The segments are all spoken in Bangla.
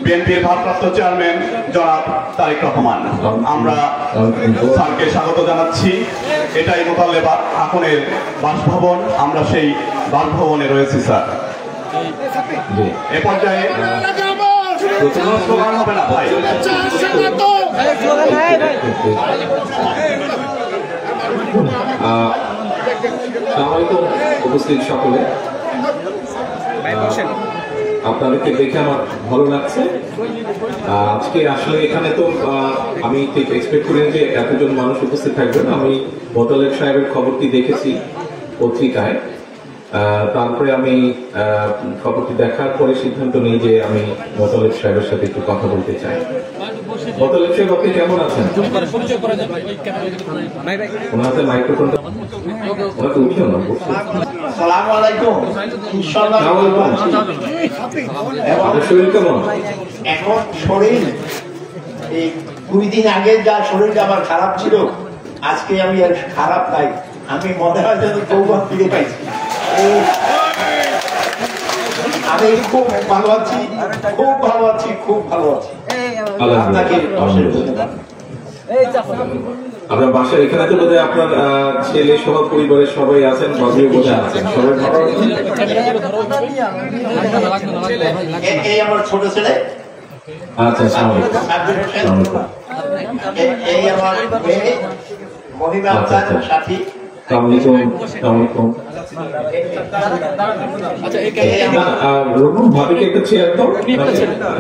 বিএনপির ভারপ্রাপ্ত চেয়ারম্যান জনাব তারেক রহমান, আমরা স্যারকে স্বাগত জানাচ্ছি। এটাই মোতালেবা আকনের বাসভবন, আমরা সেই বাসভবনে রয়েছি স্যার। এ পর্যায়ে স্লোগান হবে না ভাই। উপস্থিত সকলে, আপনাদেরকে দেখে আমার ভালো লাগছে। আজকে আসলে এখানে তো আমি ঠিক এক্সপেক্ট করিনি যে এতজন মানুষ উপস্থিত থাকবেন। আমি মোতালেব সাহেবের খবরটি দেখেছি পত্রিকায়, তারপরে আমি খবরটি দেখার পরে সিদ্ধান্ত নিই যে আমি মোতালেব সাহেবের সাথে একটু কথা বলতে চাই। মোতালেব সাহেব, আপনি কেমন আছেন? ওনার হাতে মাইক্রোফোনটা ওনাকে উঠিও না। আসসালামু আলাইকুম। ইনশাআল্লাহ আপনার শরীর কেমন? এখন শরীর এই 2 দিন আগে যা শরীরটা আমার খারাপ ছিল, আজকে আমি আর খারাপ নাই। আমি মনে হয় যেন যৌবন ফিরে পাইছি। আমি খুব ভালো আছি, খুব ভালো আছি, খুব ভালো আছি। আপনাকে অশেষ ধন্যবাদ। আপনার বাসায় এখানে তো বোধহয় আপনার ছেলে সহ পরিবারের সবাই আছেন, বাবুও বোধহয় আছেন, সবাই ভালো আছেন? এই আমার ছোট ছেলে। আচ্ছা, এই আমার মেয়ে মহিমা আক্তার সাথী। ভাবিকে একটা চেয়ার দাও,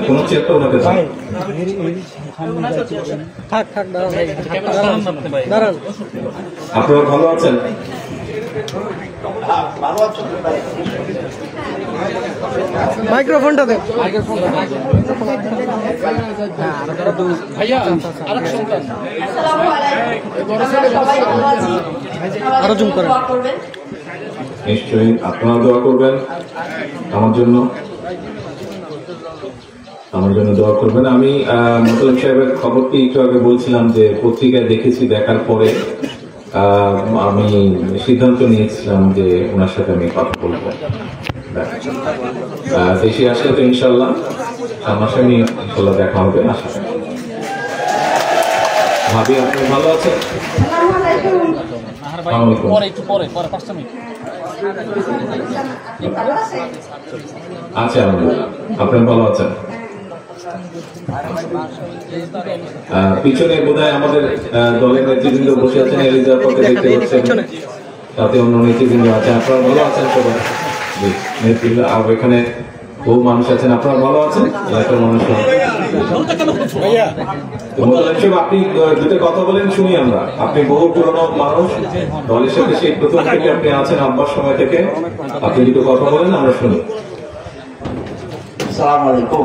কোন চেয়ারটা ওনাকে আপনারা ভালো আছেন? ভালো আছেন মাইক্রোফোনটা দেন। আরো জুম করেন। নিশ্চয়ই আপনারা দোয়া করবেন আমার জন্য দোয়া করবেন। আমি মোতালেব সাহেবের খবরটি একটু আগে বলছিলাম যে পত্রিকায় দেখেছি, দেখার পরে আমি সিদ্ধান্ত নিয়েছিলাম যে ওনার সাথে আমি কথা বলবো। দেশে আসলে তো ইনশাল্লাহ সামনাসামনি ইনশাল্লাহ দেখা হবে, আশা করি। ভাবি, আপনি ভালো আছেন? আচ্ছা, আপনি ভালো আছেন? পিছনে বোধহয় আমাদের দলের নেতৃবৃন্দ বসে আছেন, এলিজাপথে দেখতে পাচ্ছেন, তাতে অন্য নেতৃবৃন্দ আছেন। আপনারা ভালো আছেন সবাই? নেতৃবৃন্দ আর এখানে বহু মানুষ আছেন। আপনারা ভালো আছেন? এলাকার মানুষ। আপনি দুটো কথা বলেন, শুনি আমরা। আপনি বহু পুরনো মানুষ, দলের সাথে সেই প্রথম থেকে আপনি আছেন, আব্বার সময় থেকে। আপনি দুটো কথা বলেন, আমরা শুনি। আসসালামু আলাইকুম।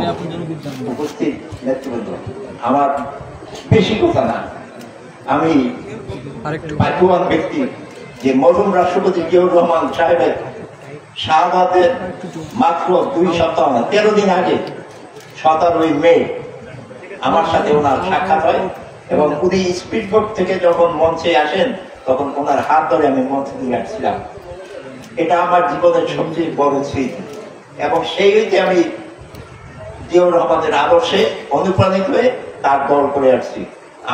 উপস্থিত নেতৃবৃন্দ, আমার বেশি কথা না, আমি ভাগ্যবান ব্যক্তি যে মরহুম রাষ্ট্রপতি জিয়াউর রহমান সাহেবের শাহাদাতের মাত্র 2 সপ্তাহ না, 13 দিন আগে 17ই মে আমার সাথে ওনার সাক্ষাৎ হয় এবং উনি স্পিডবোট থেকে যখন মঞ্চে আসেন তখন ওনার হাত ধরে আমি মঞ্চে দিয়ে আসছিলাম। এটা আমার জীবনের সবচেয়ে বড় স্মৃতি এবং সেই হইতে আমি জিয়াউর রহমানের আদর্শে অনুপ্রাণিত হয়ে তার দল করে আসছি।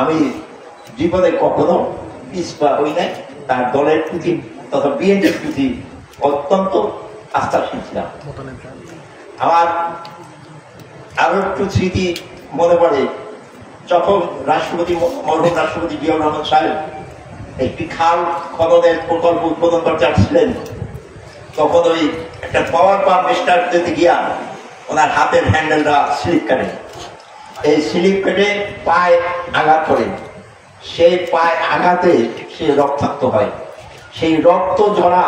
আমি জীবনে কখনো পিছপা হই নাই, তার দলের প্রতি তথা বিএনপির প্রতি অত্যন্ত আস্থাশীল ছিলাম। আমার আরো একটু স্মৃতি মনে পড়ে, যখন মরহুম রাষ্ট্রপতি জিয়াউর রহমান সাহেব একটি খাল খননের প্রকল্প উদ্বোধন করতে আসছিলেন, তখন ওই একটা পাওয়ার পাম্প স্টার্ট দিতে গিয়া ওনার হাতের হ্যান্ডেলটা স্লিপ কাটে। এই স্লিপ কেটে পায়ে আঘাত করে, সেই পায়ে আঘাতে সে রক্তাক্ত হয়। সেই রক্ত ঝরা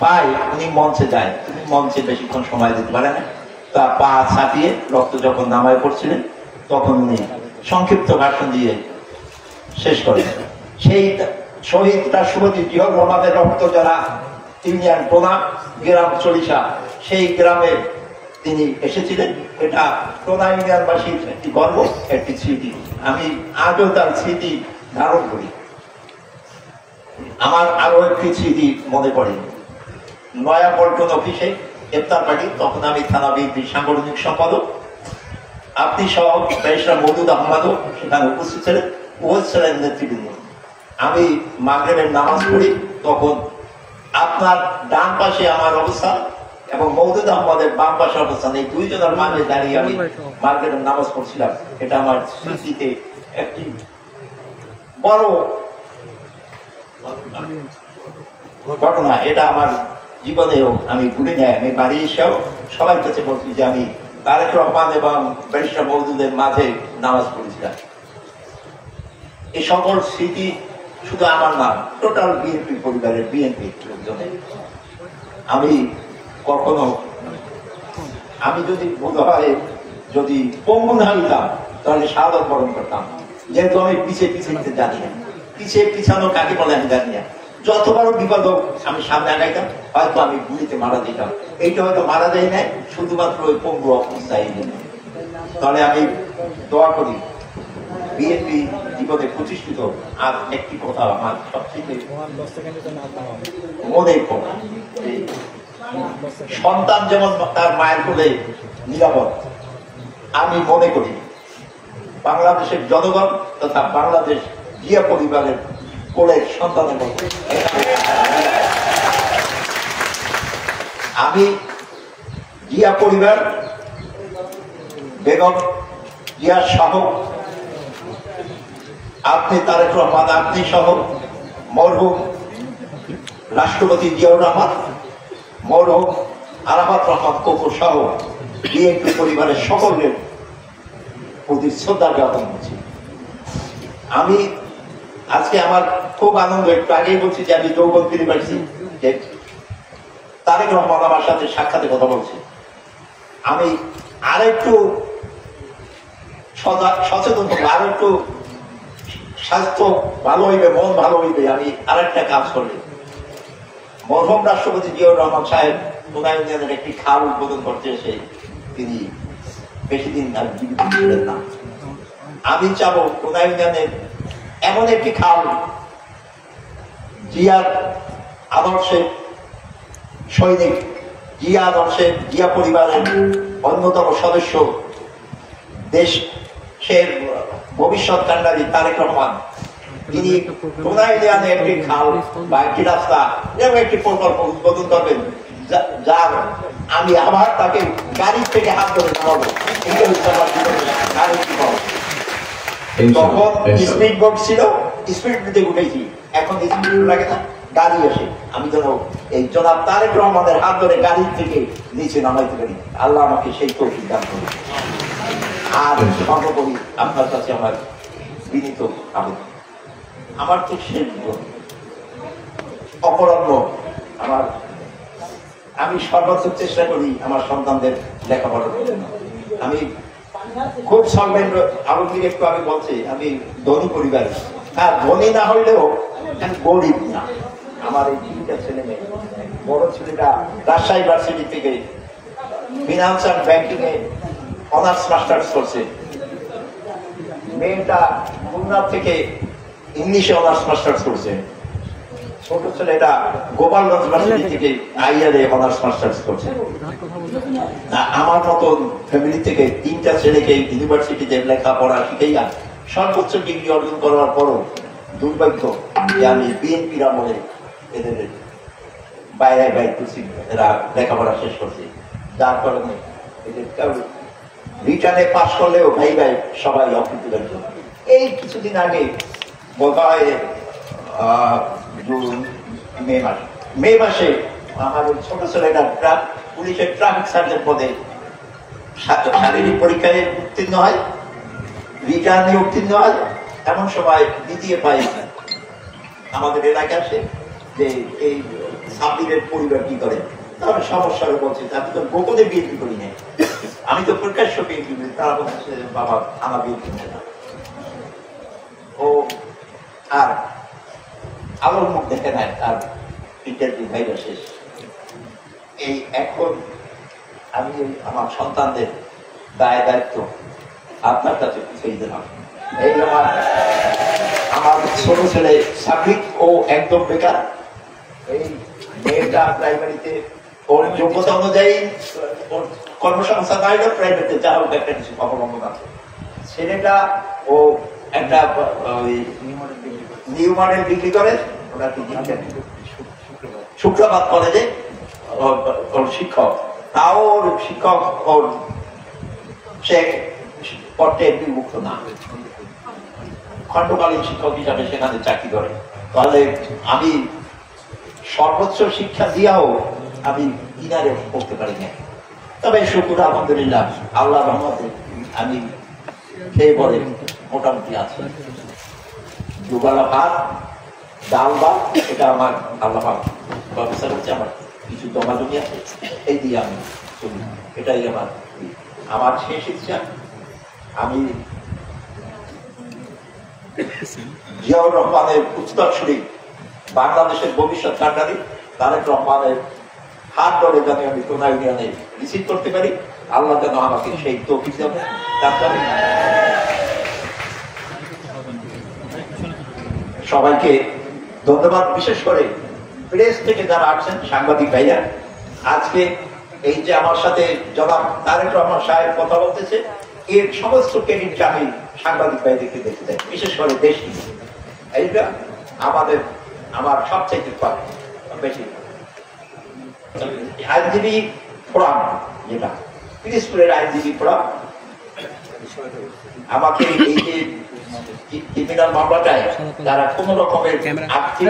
পায়ে উনি মঞ্চে যায়। উনি মঞ্চে বেশিক্ষণ সময় দিতে পারে না, তা পা ছাপিয়ে রক্ত যখন নামায় পড়ছিলেন তখন উনি সংক্ষিপ্ত ভাষণ দিয়ে শেষ করেন। সেই শহীদ রাষ্ট্রপতি জিয়াউর রহমানের রক্ত যারা ইউনিয়ন প্রণা গ্রাম চরিষা, সেই গ্রামে তিনি এসেছিলেন। এটা প্রণা ইউনিয়নবাসীর একটি গর্ব, একটি স্মৃতি। আমি আজও তার স্মৃতি ধারণ করি। আমার আরো একটি স্মৃতি মনে পড়ে, নয়া পল্টন অফিসে ইফতার পার্টি, তখন আমি থানা বিএনপির সাংগঠনিক সম্পাদক। আপনি সহ ব্যারিস্টার মওদুদ আহমদও সেখানে উপস্থিত ছিলেন, ছিলেন নেতৃবৃন্দ। আমি মাগরিবের নামাজ পড়ি, তখন আপনার ডান পাশে আমার অবস্থান এবং মওদুদ আহমদের বাম পাশে অবস্থান, এই দুইজনের মাঝে দাঁড়িয়ে আমি মাগরিবের নামাজ পড়ছিলাম। এটা আমার স্মৃতিতে একটি বড় ঘটনা, এটা আমার জীবনেও আমি ভুলে যাই। আমি বাড়ি এসেও সবার কাছে বলছি যে আমি তারেক রহমান এবং ব্যারিস্টার মওদুদের মাঝে নামাজ পড়েছিলাম। এই সকল স্মৃতি শুধু আমার না, টোটাল বিএনপি পরিবারের, বিএনপি লোকজনের। আমি কখনো, আমি যদি বোধ হয় যদি পঙ্গু না হইতাম তাহলে শাহাদাত বরণ করতাম, যেহেতু আমি পিছিয়ে পিছিয়ে জানি না, পিছিয়ে পিছানো কাকে বলে আমি জানি না। যত বড় বিপদ হোক আমি সামনে আগাইতাম, হয়তো আমি গুলিতে মারা দিতাম। এইটা হয়তো মারা যায় না, শুধুমাত্র ওই পঙ্গু অবস্থায়। তাহলে আমি দোয়া করি বিএনপি জীবনে প্রতিষ্ঠিত। আর একটি কথা আমার সবচেয়ে মনে পড়ে, সন্তান যেমন তার মায়ের কোলে নিরাপদ, আমি মনে করি বাংলাদেশের জনগণ তথা বাংলাদেশ জিয়া পরিবারের কোলের সন্তানের মতো। আমি জিয়া পরিবার, বেগম জিয়া সহ, আপনি তারেক রহমান, আপনি সহ, মরহুম রাষ্ট্রপতি জিয়াউর রহমান, মরহুম আরাফাত রহমান কোকো সহ বিএনপি পরিবারের সকলের প্রতি শ্রদ্ধা জ্ঞাপন করছি। আমি আজকে আমার খুব আনন্দ, একটু আগেই বলছি যে আমি যৌবন ফিরে পাইছি, যে তারেক রহমান আমার সাথে সাক্ষাতে কথা বলছে। আমি আরেকটু সচেতন হবো, আরেকটু স্বাস্থ্য ভালো হইবে, মন ভালো হইবে। আমি আরেকটা কাজ করলে, মরহুম রাষ্ট্রপতি জিয়াউর রহমান সাহেব কোনায় ইউনিয়নের একটি খাল উদ্বোধন করতে এসে তিনি বেশি দিন আর জীবিত ছিলেন না। আমি চাবো কোনায় ইউনিয়নের এমন একটি খাল, জিয়ার আদর্শে সৈনিক, জিয়া আদর্শে জিয়া পরিবারের অন্যতম সদস্য, দেশের ভবিষ্যৎ কান্ডারি তারেক রহমান, তিনি কোনায় ইউনিয়নে একটি খাল বা একটি রাস্তা এবং একটি প্রকল্প উদ্বোধন করবেন, যার আমি আবার তাকে গাড়ি থেকে হাত ধরে নামাবো। তখন স্পিড বোট ছিল, স্পিড বোটে উঠেছি, এখন স্পিড লাগে না, গাড়ি আসে। আমি যেন এই জনাব তারেক রহমানের হাত ধরে গাড়ির থেকে নিচে নামাইতে পারি। আল্লাহ আমাকে সেই তৌফিক দান করুন। আর সর্বোপরি আপনার কাছে আমার বিনীত আবেদন, আমার তো শেষ অপরাধ, আমি সর্বোচ্চ চেষ্টা করি আমার সন্তানদের লেখাপড়ার জন্য। আমি খুব সলভেন্ট, আলমগীর একটু আগে বলছে আমি ধনী পরিবার, হ্যাঁ ধনী না হইলেও আমি গরিব না। আমার এই তিনটা ছেলে মেয়ে, বড় ছেলেটা রাজশাহী ইউনিভার্সিটি থেকে finance and banking A honours masters করছে, মেয়েটা খুলনা থেকে ইংলিশে অনার্স মাস্টার্স করছে, ছোট ছেলেটা গোপালগঞ্জ ইউনিভার্সিটি থেকে আইআরএ অনার্স মাস্টার্স করছে। আমার মতন ফ্যামিলি থেকে তিনটা ছেলেকে ইউনিভার্সিটিতে লেখাপড়া শিখাইয়া সর্বোচ্চ ডিগ্রি অর্জন করার পরও দুর্ভাগ্য যে আমি বিএনপির আমলে এদের বাইরে করছি, এরা লেখাপড়া শেষ করছে, যার কারণে এদের রিটার্নে পাশ করলেও ভাই ভাই সবাই অকৃতকার্য। এই কিছুদিন আগে বোধহয় মে মাসে আমার ছোট ছেলেটা পুলিশের ট্রাফিক সার্জেন্ট পদে শারীরিক পরীক্ষায় উত্তীর্ণ হয়, রিটার্নে উত্তীর্ণ হয়। এমন সময় দ্বিতীয় পাই আমাদের এলাকায় আসে যে এই সাব্বিরের পরিবার কি করে, তাহলে সমস্যার বলছে আমি তো গোপনে বিএনপি করি নাই, আমি তো প্রকাশ্য বিএনপি করি। তারা বলছে বাবা আমার বিএনপি না, ও আর আলোর মুখ দেখে নেয়, তার ইন্টারভিউ ভাইরা শেষ। এই এখন আমি আমার সন্তানদের দায় দায়িত্ব আপনার কাছে পিছিয়ে দিলাম। এই আমার ছোট ছেলে সাকিব, ও একদম বেকার, এই মেয়েটা প্রাইমারিতে ওর যোগ্যতা অনুযায়ী ওর কর্মসংস্থান নাই না, প্রাইভেটে যা হোক একটা কিছু অবলম্বন আছে। ছেলেটা ও একটা নিউ মডেল বিক্রি করে, ওরা কি শুক্রবার কলেজে ওর শিক্ষক, তাও ওর শিক্ষক ওর সে পটে বিমুক্ত না, খণ্ডকালীন শিক্ষক হিসাবে সেখানে চাকরি করে। তাহলে আমি সর্বোচ্চ শিক্ষা দিয়াও আমি কিনারে পড়তে পারি না। তবে শুকুর আলহামদুলিল্লাহ, আল্লাহ রহমতে আমি খেয়ে বলে মোটামুটি আছে। দুবেলা ভাত, ডাল ভাত, এটা আমার আল্লাহ ব্যবস্থা হচ্ছে, আমার কিছু জমা জমি আছে, এই দিয়ে আমি চলি। এটাই আমার শেষ ইচ্ছা। আমি জিয়াউর রহমানের উত্তরসূরি, বাংলাদেশের ভবিষ্যৎ কান্ডারি তারেক রহমানের হাত ধরে যেন আমি কোন ইউনিয়নে রিসিভ করতে পারি, আল্লাহ যেন আমাকে সেই তৌফিক দেন। সবাইকে ধন্যবাদ, বিশেষ করে প্রেস থেকে যারা আসছেন, সাংবাদিক ভাইরা। আজকে এই যে আমার সাথে জনাব তারেক রহমান সাহেব কথা বলতেছে, এর সমস্ত ক্রেডিটটা আমি সাংবাদিক ভাইদেরকে দেখতে চাই, বিশেষ করে দেশ নিয়ে। এইটা আমার সবচেয়ে বেশি আইনজীবী ফোরাম, যেটা পিরিজপুরের আইনজীবী ফোরাম, আমাকে এই যে ক্রিমিনাল মামলাটায় তারা কোন রকমের আর্থিক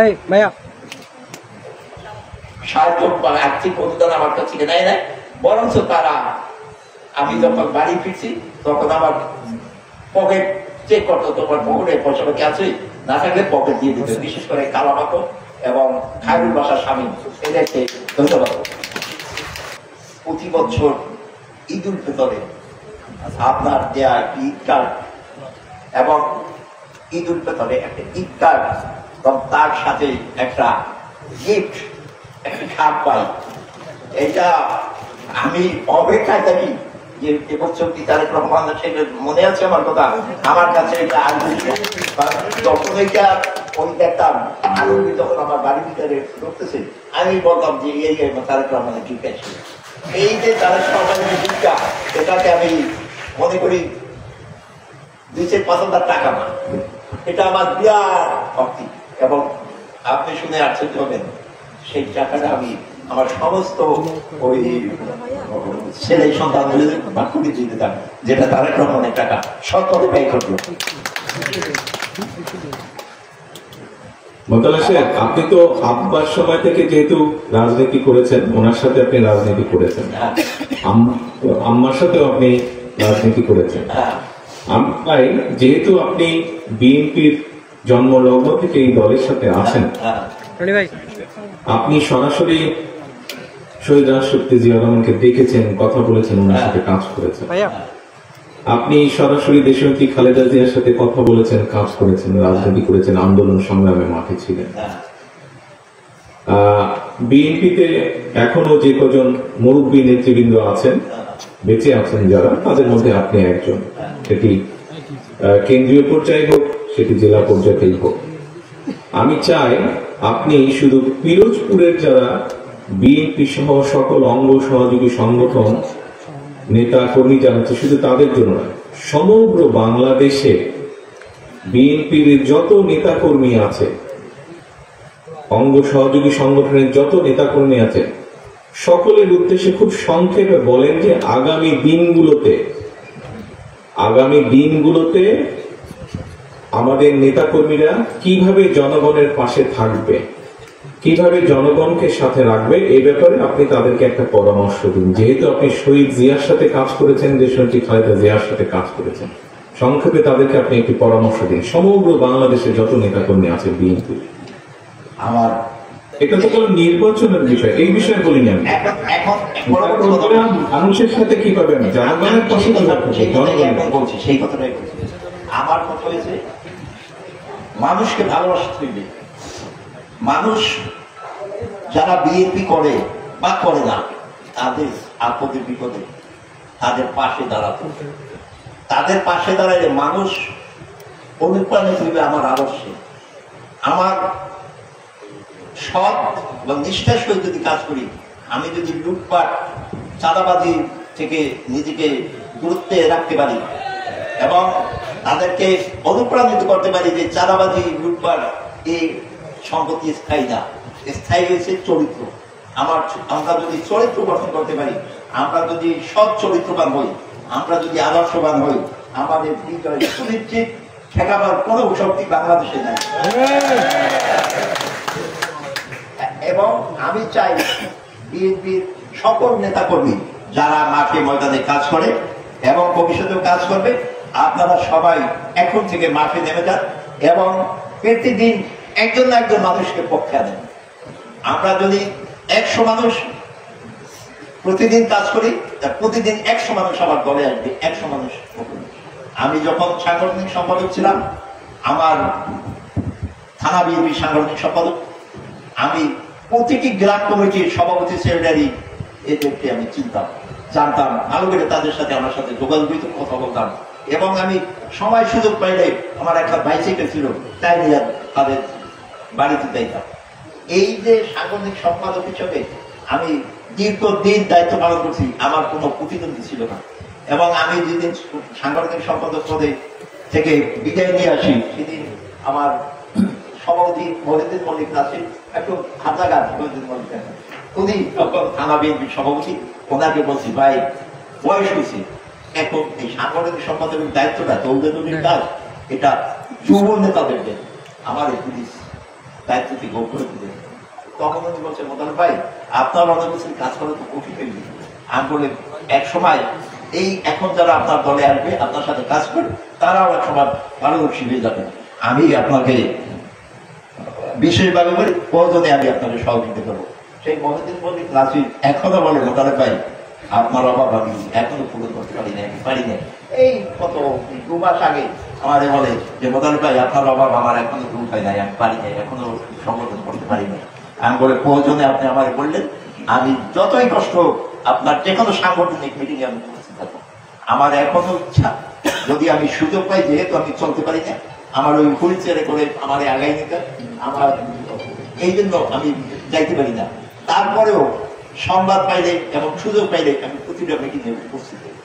সাহায্য বা আর্থিক অনুদান আমার কাছে নেয় নাই, বরঞ্চ তারা আমি যখন বাড়ি ফিরছি তখন আমার পকেট চেক করতো, তোমার পকেটে পয়সা পাতি আছে, না থাকলে পকেট দিয়ে দিত। বিশেষ করে কালামাতো এবং খায়রুল বাসার স্বামী, এদেরকে ধন্যবাদ। প্রতি বছর ঈদ উল ফিতরে আপনার দেয়া ঈদ কার্ড এবং ঈদ উল ফিতরে একটা ঈদ কার্ড এবং তার সাথে একটা গিফট, একটা খাপ পাই। এটা আমি অপেক্ষায় থাকি যে এবছর কি তারেক রহমান, সেটা মনে আছে আমার কথা, আমার কাছে এটা যখন এইটা ওই দেখতাম আলমী যখন আমার বাড়ির ভিতরে ঢুকতেছে, আমি বলতাম যে এই তারেক রহমানের গিফট আছে। এই যে তারেক রহমানের গিফটটা, এটাকে আমি মনে করি 2-5,000 টাকা না, এটা আমার বিরাট ভক্তি। এবং আপনি শুনে আশ্চর্য হবেন, সেই টাকাটা আমি আমার সমস্ত ওই ছেলে সন্তান ভাগ করে দিয়ে দিতাম, যেটা তারেক রহমানের টাকা সৎপথে ব্যয় করলো। মোতালেব সাহেব, আপনি তো আব্বার সময় থেকে যেহেতু রাজনীতি করেছেন, ওনার সাথে আপনি রাজনীতি করেছেন, আম্মার সাথেও আপনি রাজনীতি করেছেন। আমি যেহেতু আপনি বিএনপির জন্মলগ্ন থেকে এই দলের সাথে আছেন, আপনি সরাসরি শহীদ রাষ্ট্রপতি জিয়া রহমানকে দেখেছেন, কথা বলেছেন, ওনার সাথে কাজ করেছেন। আপনি সরাসরি দেশনেত্রী খালেদা জিয়ার সাথে কথা বলেছেন, কাজ করেছেন, রাজনীতি করেছেন, আন্দোলন সংগ্রামে মাঠে ছিলেন। বিএনপিতে এখনো যে কজন মুরব্বী নেতৃবৃন্দ আছেন, বেঁচে আছেন যারা, তাদের মধ্যে আপনি একজন। সেটি কেন্দ্রীয় পর্যায়ে হোক, সেটি জেলা পর্যায়েই হোক। আমি চাই আপনি শুধু পিরোজপুরের যারা বিএনপি সহ সকল অঙ্গ সহযোগী সংগঠন নেতা কর্মী জানাচ্ছে, শুধু তাদের জন্য নয়, সমগ্র বাংলাদেশে বিএনপির যত নেতা কর্মী আছে, অঙ্গ সহযোগী সংগঠনের যত নেতা কর্মী আছে, সকলের উদ্দেশ্যে খুব সংক্ষেপে বলেন যে আগামী দিনগুলোতে আমাদের নেতা কর্মীরা কিভাবে জনগণের পাশে থাকবে, কিভাবে জনগণকে সাথে রাখবে, এই ব্যাপারে আপনি তাদেরকে একটা পরামর্শ দিন। যেহেতু আপনি শহীদ জিয়ার সাথে কাজ করেছেন, দেশনেত্রী খালেদা জিয়ার সাথে কাজ করেছেন, সংক্ষেপে তাদেরকে আপনি একটি পরামর্শ দিন, সমগ্র বাংলাদেশে যত নেতা কর্মী আছে বিএনপি। আমার এটা তো কোনো নির্বাচনের বিষয়, এই বিষয়ে বলিনি আমি। মানুষের সাথে কিভাবে আমি জনগণের পাশে বলছি, সেই কথাটাই বলছি। আমার কথা হয়েছে মানুষকে ভালোবাসতে হইবে। মানুষ যারা বিএনপি করে বা করে না, তাদের আপদে বিপদে তাদের পাশে দাঁড়াতে, তাদের পাশে দাঁড়াইলে মানুষ অনুপ্রাণিত হইবে আমার আদর্শে। আমার সৎ এবং নিষ্ঠার সহিত যদি কাজ করি, আমি যদি লুটপাট, চাঁদাবাজি, থেকে নিজেকে দূরত্বে রাখতে পারি এবং তাদেরকে অনুপ্রাণিত করতে পারি যে চাঁদাবাজি লুটপাট এই সম্পত্তি স্থায়ী না, স্থায়ী হয়েছে চরিত্র। আমরা যদি চরিত্র গঠন করতে পারি, আমরা যদি সৎ চরিত্রবান হই, আমরা যদি আদর্শবান হই, আমাদের বিজয় সুনিশ্চিত, ঠেকাবার কোনো শক্তি বাংলাদেশে নাই। এবং আমি চাই বিএনপির সকল নেতাকর্মী যারা মাঠে ময়দানে কাজ করে এবং ভবিষ্যতেও কাজ করবে, আপনারা সবাই এখন থেকে মাঠে নেমে যান এবং প্রতিদিন একজন না একজন মানুষকে পক্ষে আনেন। আমরা যদি 100 মানুষ প্রতিদিন কাজ করি, প্রতিদিন 100 মানুষ আমার দলে আসবে, 100 মানুষ। আমি যখন সাংগঠনিক সম্পাদক ছিলাম, আমার থানা বিএনপি সাংগঠনিক সম্পাদক, আমি প্রতিটি গ্রাম কমিটির সভাপতি সেক্রেটারি এদেরকে আমি চিনতাম, জানতাম, ভালো করে তাদের সাথে আমার সাথে যোগাযোগ হইত, কথা বলতাম। এবং আমি সময় সুযোগ পাইলে আমার একটা বাইসাইকেল ছিল, তাই নিয়ে তাদের বাড়িতে যাইতাম। এই যে সাংগঠনিক সম্পাদক হিসেবে আমি দীর্ঘদিন দায়িত্ব পালন করছি, আমার কোনো প্রতিদ্বন্দ্বী ছিল না। এবং আমি যেদিন সাংগঠনিক সম্পাদক পদে থেকে বিদায় নিয়ে আসি, সেদিন আমার সভাপতি মহিউদ্দিন মল্লিক নাসির, একটু হাজাগার মহিউদ্দিন মল্লিক, উনি তখন থানা বিএনপির সভাপতি, ওনাকে বলছি ভাই বয়স হয়েছে, এখন এই সাংগঠনিক সম্পাদকের দায়িত্বটা দৌড়ে কাজ, এটা যুব নেতাদের দেন, আমার এই পুলিশ দায়িত্ব থেকে গোল করে দিলেন। তখন উনি বলছেন মোতালেব ভাই আপনার অনেক বছর কাজ করে তো কঠিন হয়ে গেছে। আমি বলে এক সময় এই এখন যারা আপনার দলে আসবে, আপনার সাথে কাজ করবে, তারাও এক সময় পারদর্শী হয়ে যাবে। আমি আপনাকে বিশেষভাবে বলি, প্রয়োজনে আমি আপনাকে সহযোগিতা করবো। সেই মহিউদ্দিন মল্লিক নাসির এখনো বলে মোতালেব ভাই আপনার অভাব আমি এখনো পূরণ করতে পারি না। এই কত 2 মাস আগে আমাদের বলে যে মোতালেব ভাই আপনার অভাব আমার এখনো দূর হয় নাই, আমি পারি নাই, এখনো সংগঠন করতে পারি না। আমি বলে প্রয়োজনে আপনি আমাকে বললেন, আমি যতই কষ্ট হোক আপনার যে কোনো সাংগঠনিক মিটিং এ আমি উপস্থিত থাকবো। আমার এখনো ইচ্ছা, যদি আমি সুযোগ পাই, যেহেতু আমি চলতে পারি না, আমার ওই হুইল চেয়ারে করে আমার আগাই নিতে, আমার এই জন্য আমি যাইতে পারি না। তারপরেও সংবাদ পাইলে এবং সুযোগ পাইলে আমি প্রতিটা মিটিং এ উপস্থিত হই।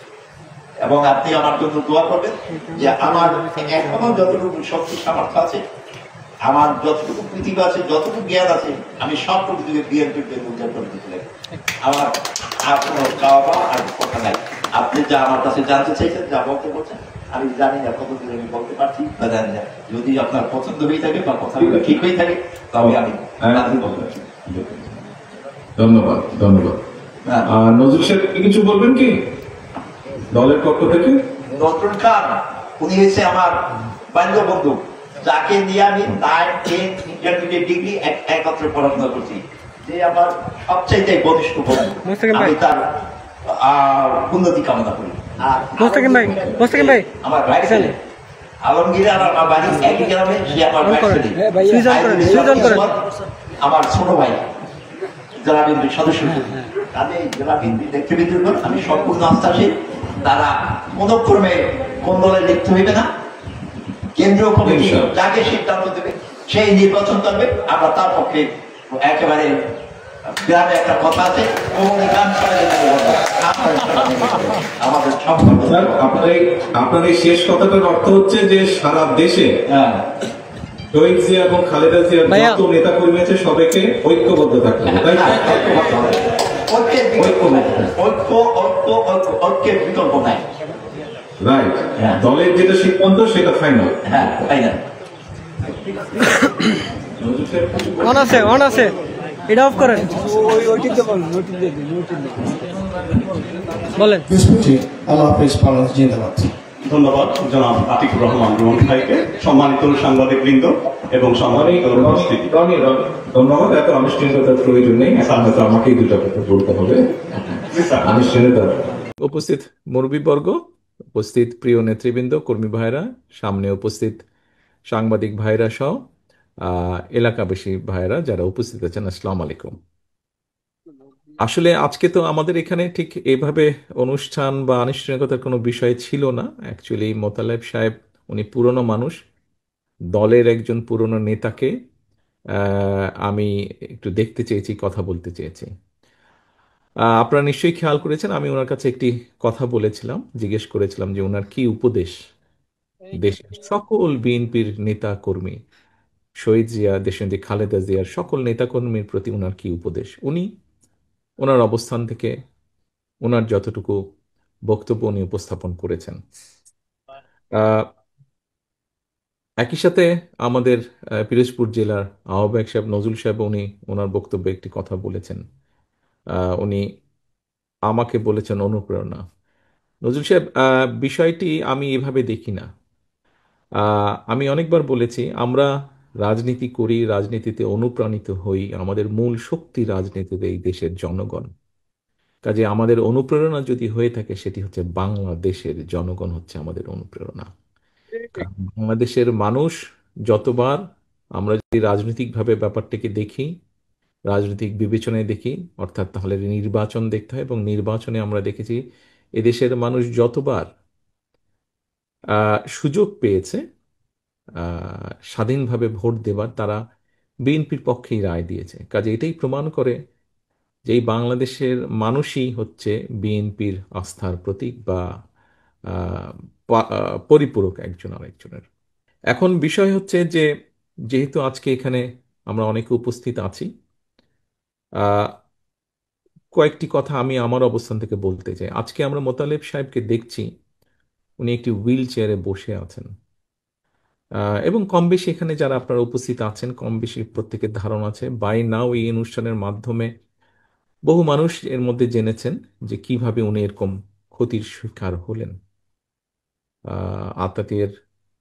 এবং আপনি আমার জন্য দোয়া করবেন যে আমার এখনো যতটুকু শক্তি সামর্থ্য আছে, আমার যতটুকু পৃথিবী আছে, যতটুকু জ্ঞান আছে, আমি সবটুকু যুগে বিএনপির জন্য উদ্ধার করে দিতে লাগে। আমার আর কোনো চাওয়া পাওয়া আর কথা নাই। আপনি যা আমার কাছে জানতে চাইছেন, যা বলতে বলছেন, আমি জানি না কতদিন আমি বলতে পারছি বা জানি না। যদি আপনার পছন্দ হয়ে থাকে বা কথাগুলো ঠিক হয়ে থাকে, তবে আমি বলতে পারছি। ধন্যবাদ, ধন্যবাদ। নজরুল সাহেব কিছু বলবেন কি দলের পক্ষ থেকে? নজরুল খান উনি হচ্ছে আমার বাল্য বন্ধু, যাকে নিয়ে আমি 9, 10 ইন্টারমিডিয়েট ডিগ্রি একত্রে পড়াশোনা করছি, যে আমার সবচাইতে ঘনিষ্ঠ বন্ধু। আমি তার উন্নতি কামনা করি। আমার ভাই ছেলে আলমগীর আর আমার বাড়ি একই গ্রামে, সে আমার ভাই ছেলে, আমার ছোট ভাই জেলা বিএনপির সদস্য। তাদের জেলা বিএনপি নেতৃবৃন্দের উপর আমি সম্পূর্ণ আস্থাশীল। তারা কোনক্রমে কোন দলে লিপ্ত হইবে না। কেন্দ্রীয় কমিটি যাকে সিদ্ধান্ত দেবে সেই নির্বাচন করবে, আমরা তার পক্ষে একেবারে। গ্রামে একটা কথা আছে, আমাদের আপনার এই শেষ কথাটার অর্থ হচ্ছে যে সারা দেশে শহীদ জিয়া এবং খালেদা জিয়ার যত নেতা কর্মী আছে সবাইকে ঐক্যবদ্ধ থাকতে হবে, তাই ঐক্যের বিকল্প নাই। রাইট, দলের যেটা সিদ্ধান্ত সেটা ফাইনাল। হ্যাঁ, ফাইনাল। অন আছে, এটা অফ করেন। বলেন। আল্লাহ হাফেজ, বাংলাদেশ জিন্দাবাদ। ধন্যবাদ জনাব আতিকুর রহমান রুমন ভাইকে, সম্মানিত সাংবাদিক বৃন্দ এবং সম্মানিত উপস্থিতি। ধন্যবাদ। এত আনুষ্ঠানিকতার প্রয়োজন নেই, হয়তো আমাকেই দুটো কথা বলতে হবে। আনুষ্ঠানিকতা। উপস্থিত মুরব্বীবর্গ, উপস্থিত প্রিয় নেতৃবৃন্দ, কর্মী ভাইরা, সামনে উপস্থিত সাংবাদিক ভাইরা সহ এলাকাবাসী ভাইরা যারা উপস্থিত আছেন, আসসালামু আলাইকুম। আসলে আজকে তো আমাদের এখানে ঠিক এভাবে অনুষ্ঠান বা আনুষ্ঠানিকতার কোনো বিষয় ছিল না। অ্যাকচুয়ালি মোতালেব সাহেব উনি পুরনো মানুষ, দলের একজন পুরনো নেতাকে আমি একটু দেখতে চেয়েছি, কথা বলতে চেয়েছি। আপনারা নিশ্চয়ই খেয়াল করেছেন, আমি ওনার কাছে একটি কথা বলেছিলাম, জিজ্ঞেস করেছিলাম যে ওনার কি উপদেশ দেশের সকল বিএনপির নেতা কর্মী, শহীদ জিয়া, দেশনেত্রী খালেদা জিয়ার সকল নেতাকর্মীর প্রতি ওনার কি উপদেশ। উনি ওনার অবস্থান থেকে ওনার যতটুকু বক্তব্য উনি উপস্থাপন করেছেন। আহ, একই সাথে আমাদের পিরোজপুর জেলার আহ্বায়ক সাহেব নজরুল সাহেব, উনি ওনার বক্তব্যে একটি কথা বলেছেন। উনি আমাকে বলেছেন অনুপ্রেরণা। নজরুল সাহেব, বিষয়টি আমি এভাবে দেখি না। আমি অনেকবার বলেছি, আমরা রাজনীতি করি, রাজনীতিতে অনুপ্রাণিত হই, আমাদের মূল শক্তি রাজনীতিতে এই দেশের জনগণ। কাজে আমাদের অনুপ্রেরণা যদি হয়ে থাকে, সেটি হচ্ছে বাংলাদেশের জনগণ হচ্ছে আমাদের অনুপ্রেরণা। কারণ বাংলাদেশের মানুষ যতবার, আমরা যদি রাজনৈতিকভাবে ব্যাপারটাকে দেখি, রাজনৈতিক বিবেচনায় দেখি, অর্থাৎ তাহলে নির্বাচন দেখতে হয়, এবং নির্বাচনে আমরা দেখেছি এদেশের মানুষ যতবার সুযোগ পেয়েছে স্বাধীনভাবে ভোট দেবার, তারা বিএনপির পক্ষেই রায় দিয়েছে। কাজে এটাই প্রমাণ করে যে এই বাংলাদেশের মানুষই হচ্ছে বিএনপির আস্থার প্রতীক, বা পরিপূরক একজন আরেকজনের। এখন বিষয় হচ্ছে যে, যেহেতু আজকে এখানে আমরা অনেকে উপস্থিত আছি, আহ, কয়েকটি কথা আমি আমার অবস্থান থেকে বলতে চাই। আজকে আমরা মোতালেব সাহেবকে দেখছি, উনি একটি হুইল চেয়ারে বসে আছেন। এবং কম বেশি এখানে যারা আপনারা উপস্থিত আছেন, কম বেশি প্রত্যেকের ধারণা আছে, বাই নাও এই অনুষ্ঠানের মাধ্যমে বহু মানুষ এর মধ্যে জেনেছেন যে কিভাবে উনি এরকম ক্ষতির শিকার হলেন। আতাতের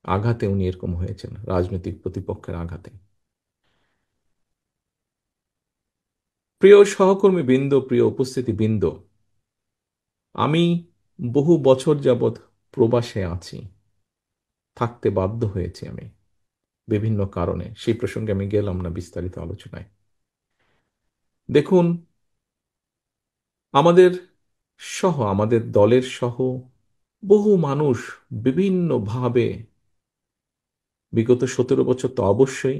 আঘাতে উনি এরকম হয়েছেন, রাজনৈতিক প্রতিপক্ষের আঘাতে। প্রিয় সহকর্মী বৃন্দ, প্রিয় উপস্থিতি বৃন্দ, আমি বহু বছর যাবৎ প্রবাসে আছি, থাকতে বাধ্য হয়েছি আমি বিভিন্ন কারণে। সেই প্রসঙ্গে আমি গেলাম না বিস্তারিত আলোচনায়। দেখুন, আমাদের সহ, আমাদের দলের সহ বহু মানুষ বিভিন্নভাবে, বিগত 17 বছর তো অবশ্যই,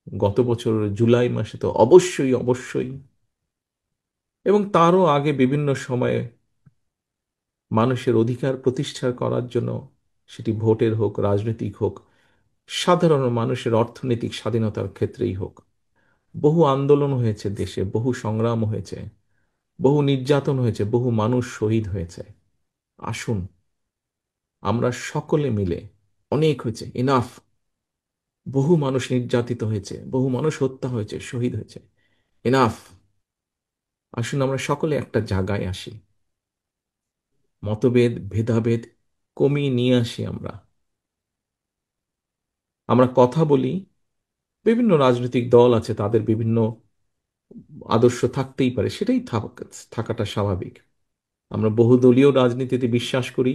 গত বছর জুলাই মাসে তো অবশ্যই অবশ্যই, এবং তারও আগে বিভিন্ন সময়ে মানুষের অধিকার প্রতিষ্ঠা করার জন্য, সেটি ভোটের হোক, রাজনৈতিক হোক, সাধারণ মানুষের অর্থনৈতিক স্বাধীনতার ক্ষেত্রেই হোক, বহু আন্দোলন হয়েছে দেশে, বহু সংগ্রাম হয়েছে, বহু নির্যাতন হয়েছে, বহু মানুষ শহীদ হয়েছে। আসুন আমরা সকলে মিলে, অনেক হয়েছে, ইনাফ, বহু মানুষ নির্যাতিত হয়েছে, বহু মানুষ হত্যা হয়েছে, শহীদ হয়েছে, ইনাফ। আসুন আমরা সকলে একটা জায়গায় আসি, মতভেদ ভেদাভেদ কমিয়ে নিয়ে আসি। আমরা আমরা কথা বলি। বিভিন্ন রাজনৈতিক দল আছে, তাদের বিভিন্ন আদর্শ থাকতেই পারে, সেটাই থাকাটা স্বাভাবিক। আমরা বহুদলীয় রাজনীতিতে বিশ্বাস করি,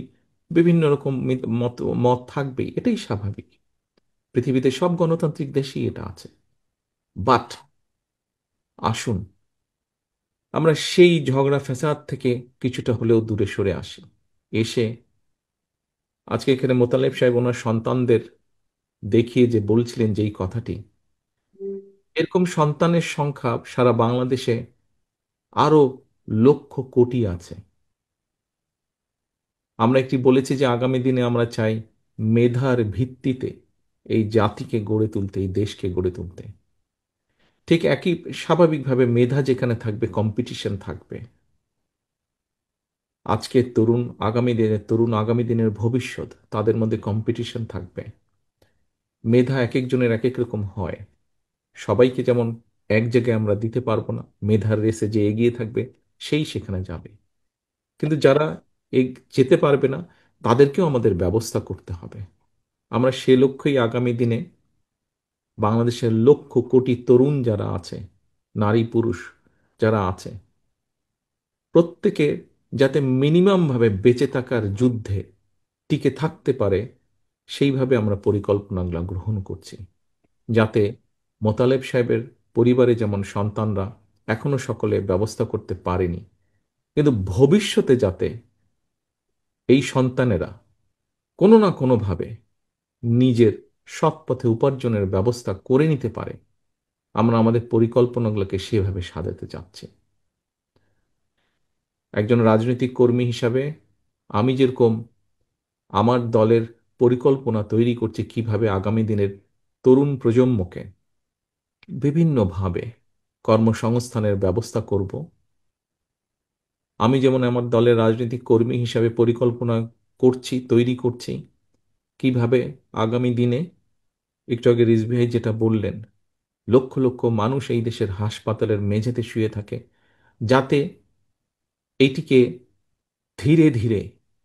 বিভিন্ন রকম মত মত থাকবেই, এটাই স্বাভাবিক। পৃথিবীতে সব গণতান্ত্রিক দেশেই এটা আছে। বাট আসুন আমরা সেই ঝগড়া ফ্যাসাদ থেকে কিছুটা হলেও দূরে সরে আসি। এসে আজকে এখানে মোতালেব সাহেব ওনার সন্তানদের দেখিয়ে যে বলছিলেন যেই কথাটি, এরকম সন্তানের সংখ্যা সারা বাংলাদেশে আরো লক্ষ কোটি আছে। আমরা একটি বলেছি যে আগামী দিনে আমরা চাই মেধার ভিত্তিতে এই জাতিকে গড়ে তুলতে, এই দেশকে গড়ে তুলতে। ঠিক একই স্বাভাবিকভাবে মেধা যেখানে থাকবে, কম্পিটিশন থাকবে। আজকের তরুণ, আগামী দিনের তরুণ, আগামী দিনের ভবিষ্যৎ, তাদের মধ্যে কম্পিটিশন থাকবে। মেধা এক একজনের এক এক রকম হয়। সবাইকে যেমন এক জায়গায় আমরা দিতে পারবো না। মেধার রেসে যে এগিয়ে থাকবে সেই সেখানে যাবে। কিন্তু যারা যেতে পারবে না, তাদেরকেও আমাদের ব্যবস্থা করতে হবে। আমরা সে লক্ষ্যেই আগামী দিনে বাংলাদেশের লক্ষ কোটি তরুণ যারা আছে, নারী পুরুষ যারা আছে, প্রত্যেকে যাতে মিনিমাম ভাবে বেঁচে থাকার যুদ্ধে টিকে থাকতে পারে, সেইভাবে আমরা পরিকল্পনাগুলো গ্রহণ করছি। যাতে মোতালেব সাহেবের পরিবারে যেমন সন্তানরা এখনো সকলে ব্যবস্থা করতে পারেনি, কিন্তু ভবিষ্যতে যাতে এই সন্তানেরা কোনো না কোনোভাবে নিজের সৎ পথে উপার্জনের ব্যবস্থা করে নিতে পারে, আমরা আমাদের পরিকল্পনাগুলোকে সেভাবে সাজাতে চাচ্ছি। একজন রাজনৈতিক কর্মী হিসাবে আমি যেরকম আমার দলের পরিকল্পনা তৈরি করছি কিভাবে আগামী দিনের তরুণ প্রজন্মকে বিভিন্নভাবে কর্মসংস্থানের ব্যবস্থা করব, আমি যেমন আমার দলের রাজনৈতিক কর্মী হিসাবে পরিকল্পনা করছি, তৈরি করছি কিভাবে আগামী দিনে, একটু আগে রিজভী ভাই যেটা বললেন, লক্ষ লক্ষ মানুষ এই দেশের হাসপাতালের মেঝেতে শুয়ে থাকে, যাতে এইটিকে ধীরে ধীরে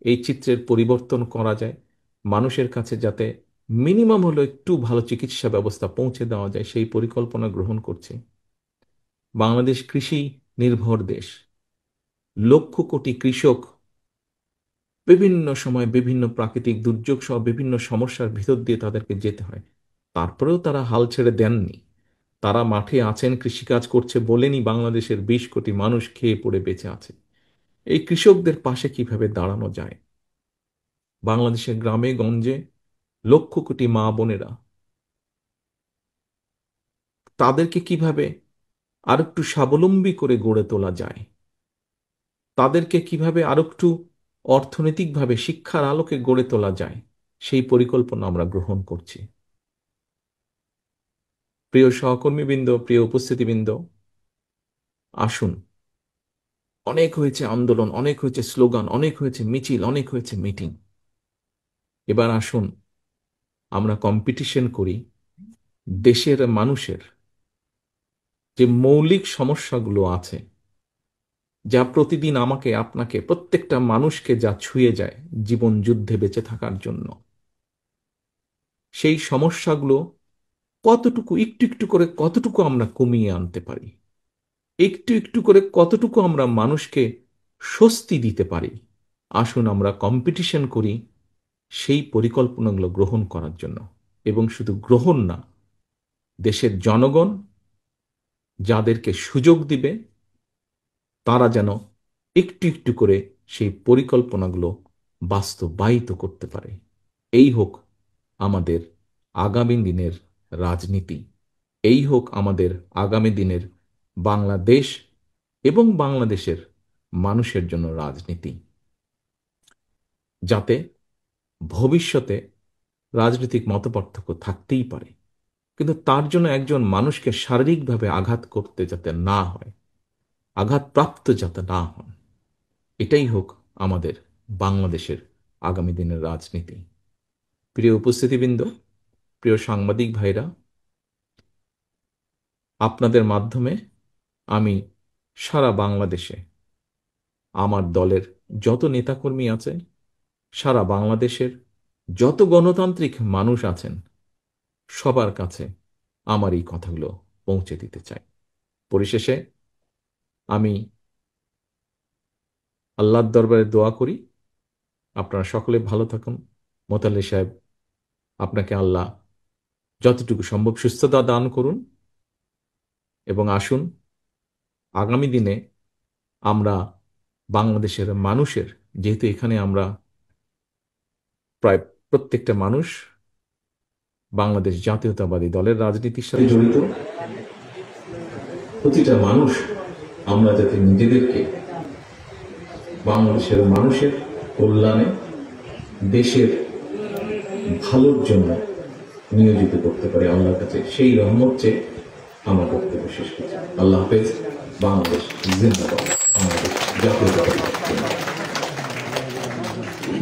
এই চিত্রের পরিবর্তন করা যায়, মানুষের কাছে যাতে মিনিমাম হলো একটু ভালো চিকিৎসা ব্যবস্থা পৌঁছে দেওয়া যায়, সেই পরিকল্পনা গ্রহণ করছি। বাংলাদেশ কৃষি নির্ভর দেশ, লক্ষ কোটি কৃষক বিভিন্ন সময় বিভিন্ন প্রাকৃতিক দুর্যোগ সহ বিভিন্ন সমস্যার ভিতর দিয়ে তাদেরকে যেতে হয়, তারপরেও তারা হাল ছেড়ে দেননি। তারা মাঠে আছেন, কৃষিকাজ করছে বলেনি বাংলাদেশের 20 কোটি মানুষ খেয়ে পড়ে বেঁচে আছে। এই কৃষকদের পাশে কিভাবে দাঁড়ানো যায়, বাংলাদেশের গ্রামে গঞ্জে লক্ষ কোটি মা বোনেরা, তাদেরকে কিভাবে আরেকটু স্বাবলম্বী করে গড়ে তোলা যায়, তাদেরকে কিভাবে আরেকটু অর্থনৈতিকভাবে শিক্ষার আলোকে গড়ে তোলা যায়, সেই পরিকল্পনা আমরা গ্রহণ করছি। প্রিয় সহকর্মীবৃন্দ, প্রিয় উপস্থিতিবৃন্দ, আসুন, অনেক হয়েছে আন্দোলন, অনেক হয়েছে স্লোগান, অনেক হয়েছে মিছিল, অনেক হয়েছে মিটিং। এবার আসুন আমরা কম্পিটিশন করি দেশের মানুষের যে মৌলিক সমস্যাগুলো আছে, যা প্রতিদিন আমাকে, আপনাকে, প্রত্যেকটা মানুষকে যা ছুঁয়ে যায় জীবন যুদ্ধে বেঁচে থাকার জন্য, সেই সমস্যাগুলো কতটুকু একটু একটু করে কতটুকু আমরা কমিয়ে আনতে পারি, একটু একটু করে কতটুকু আমরা মানুষকে স্বস্তি দিতে পারি। আসুন আমরা কম্পিটিশন করি সেই পরিকল্পনাগুলো গ্রহণ করার জন্য, এবং শুধু গ্রহণ না, দেশের জনগণ যাদেরকে সুযোগ দিবে তারা যেন একটু একটু করে সেই পরিকল্পনাগুলো বাস্তবায়িত করতে পারে। এই হোক আমাদের আগামী দিনের রাজনীতি, এই হোক আমাদের আগামী দিনের বাংলাদেশ এবং বাংলাদেশের মানুষের জন্য রাজনীতি, যাতে ভবিষ্যতে রাজনৈতিক মতপার্থক্য থাকতেই পারে, কিন্তু তার জন্য একজন মানুষকে শারীরিকভাবে আঘাত করতে যাতে না হয়, আঘাতপ্রাপ্ত যাতে না হন। এটাই হোক আমাদের বাংলাদেশের আগামী দিনের রাজনীতি। প্রিয় উপস্থিতিবৃন্দ, প্রিয় সাংবাদিক ভাইরা, আপনাদের মাধ্যমে আমি সারা বাংলাদেশে আমার দলের যত নেতাকর্মী আছে, সারা বাংলাদেশের যত গণতান্ত্রিক মানুষ আছেন, সবার কাছে আমার এই কথাগুলো পৌঁছে দিতে চাই। পরিশেষে আমি আল্লাহর দরবারে দোয়া করি আপনারা সকলে ভালো থাকুন। মোতাল্লি সাহেব, আপনাকে আল্লাহ যতটুকু সম্ভব সুস্থতা দান করুন, এবং আসুন আগামী দিনে আমরা বাংলাদেশের মানুষের, যেহেতু এখানে আমরা প্রায় প্রত্যেকটা মানুষ বাংলাদেশ জাতীয়তাবাদী দলের রাজনীতির সাথে জড়িত, প্রতিটা মানুষ আমরা যাতে নিজেদেরকে বাংলাদেশের মানুষের কল্যাণে, দেশের ভালোর জন্য নিয়োজিত করতে পারে, আল্লাহর কাছে সেই রহমত চেয়ে আমার বক্তব্য শেষ করছি। আল্লাহ হাফেজ। বাংলাদেশ জিন্দাবাদ। বাংলাদেশ জাতীয়তাবাদী দল।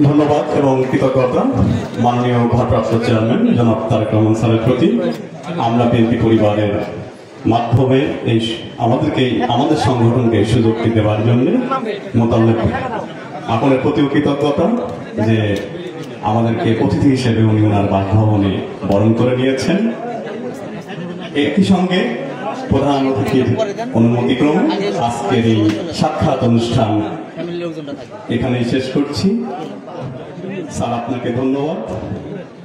ধন্যবাদ এবং কৃতজ্ঞতা মাননীয় ভারপ্রাপ্ত চেয়ারম্যান জনাব তারেক রহমান স্যারের প্রতি। আমরা বিএনপি পরিবারের মাধ্যমে এই আমাদের সংগঠনকে সুযোগটি দেওয়ার জন্য মোতালেব আপনার প্রতিও কৃতজ্ঞতা যে আমাদেরকে অতিথি হিসেবে উনি ওনার বাসভবনে বরণ করে নিয়েছেন। একই সঙ্গে প্রধান অতিথির অনুমতিক্রমে আজকের এই সাক্ষাৎ অনুষ্ঠান এখানেই শেষ করছি। স্যার, আপনাকে ধন্যবাদ।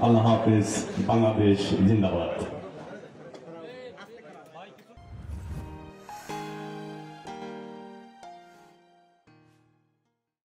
আল্লাহ হাফেজ। বাংলাদেশ জিন্দাবাদ।